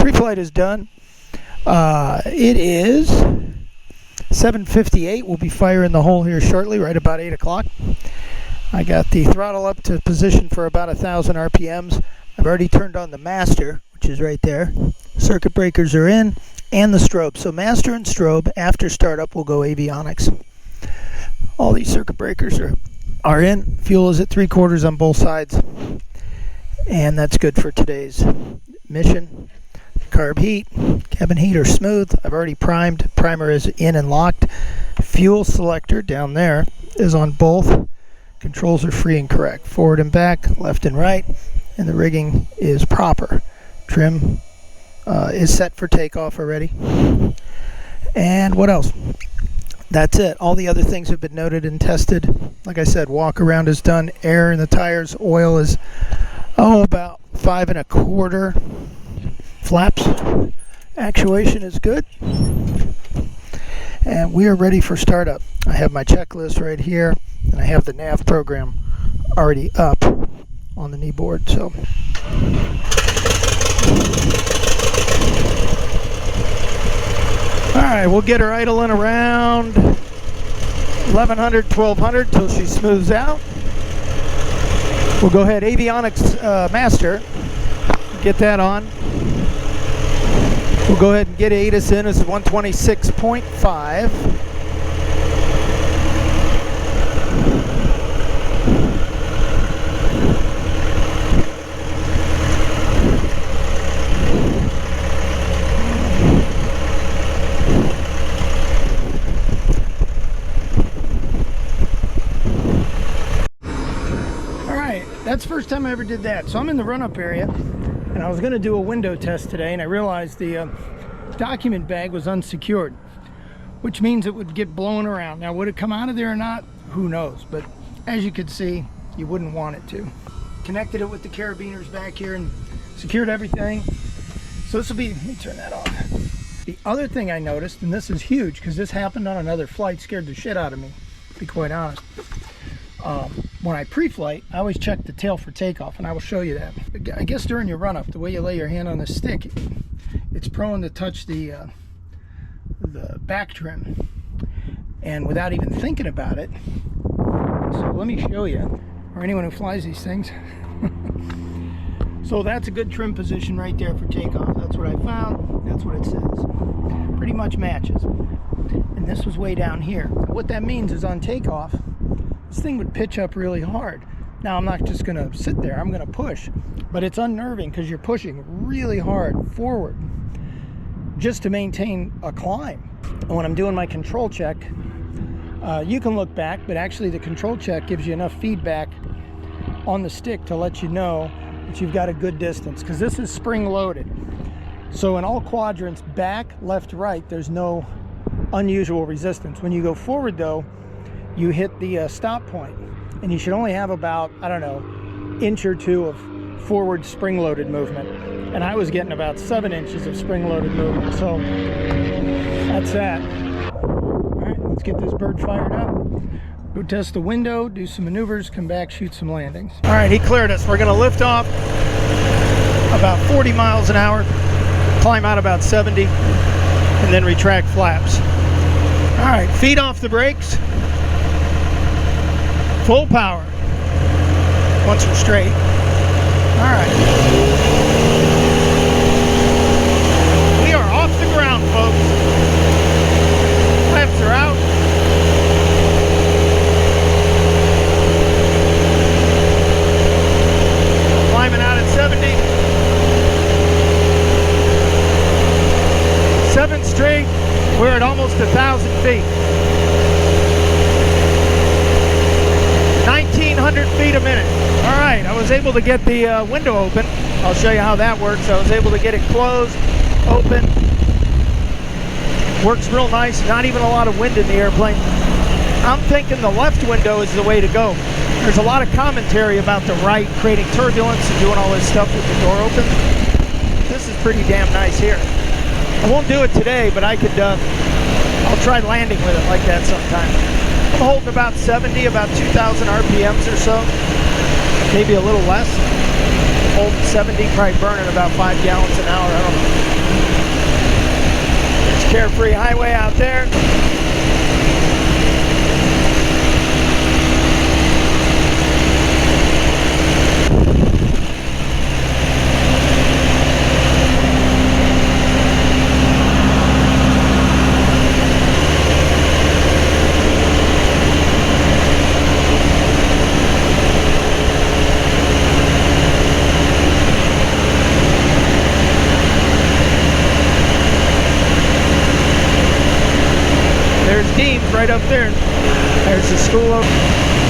Pre-flight is done. It is 7:58. We'll be firing the hole here shortly, right about 8 o'clock. I got the throttle up to position for about 1,000 RPMs. I've already turned on the master, which is right there. Circuit breakers are in, and the strobe. So master and strobe, after startup, will go avionics. All these circuit breakers are in. Fuel is at 3/4 on both sides. And that's good for today's mission. Carb heat, cabin heat are smooth. I've already primed. Primer is in and locked. Fuel selector down there is on both. Controls are free and correct. Forward and back, left and right. And the rigging is proper. Trim is set for takeoff already. And what else? That's it. All the other things have been noted and tested. Like I said, walk around is done. Air in the tires. Oil is about 5 1/4. Flaps actuation is good. And we are ready for startup. I have my checklist right here, and I have the nav program already up on the knee board. So alright, we'll get her idling around 1100, 1200 till she smooths out. We'll go ahead, avionics master, get that on. We'll go ahead and get ATIS in as 126.5. That's the first time I ever did that. So I'm in the run-up area, and I was going to do a window test today, and I realized the document bag was unsecured, which means it would get blown around. Now, would it come out of there or not? Who knows? But as you can see, you wouldn't want it to. Connected it with the carabiners back here and secured everything. So this will be, let me turn that off. The other thing I noticed, and this is huge because this happened on another flight, scared the shit out of me, to be quite honest. When I pre-flight, I always check the tail for takeoff, and I will show you that. I guess during your run-up, the way you lay your hand on the stick, it's prone to touch the back trim, and without even thinking about it. So let me show you, or anyone who flies these things. So that's a good trim position right there for takeoff. That's what I found. That's what it says. Pretty much matches. And this was way down here. What that means is on takeoff, this thing would pitch up really hard. Now I'm not just gonna sit there, I'm gonna push, but it's unnerving because you're pushing really hard forward just to maintain a climb. And when I'm doing my control check, you can look back, but actually the control check gives you enough feedback on the stick to let you know that you've got a good distance, because this is spring loaded. So in all quadrants, back, left, right, there's no unusual resistance. When you go forward though, you hit the stop point, and you should only have about, I don't know, inch or two of forward spring-loaded movement. And I was getting about 7 inches of spring-loaded movement, so that's that. All right, let's get this bird fired up. Go test the window, do some maneuvers, come back, shoot some landings. All right, he cleared us. We're gonna lift off about 40 miles an hour, climb out about 70, and then retract flaps. All right, feet off the brakes. Full power. Once we're straight. All right. We are off the ground, folks. Flaps are out. Climbing out at 70. 7 straight. We're at almost 1,000 feet. 1,900 feet a minute. All right, I was able to get the window open. I'll show you how that works. I was able to get it closed, open. Works real nice. Not even a lot of wind in the airplane. I'm thinking the left window is the way to go. There's a lot of commentary about the right creating turbulence and doing all this stuff with the door open. This is pretty damn nice here. I won't do it today, but I could, I'll try landing with it like that sometime. I'm holding about 70, about 2,000 RPMs or so, maybe a little less. Holding 70, probably burning about 5 gallons an hour, I don't know. Carefree highway out there. There's Dean's right up there. There's the school over.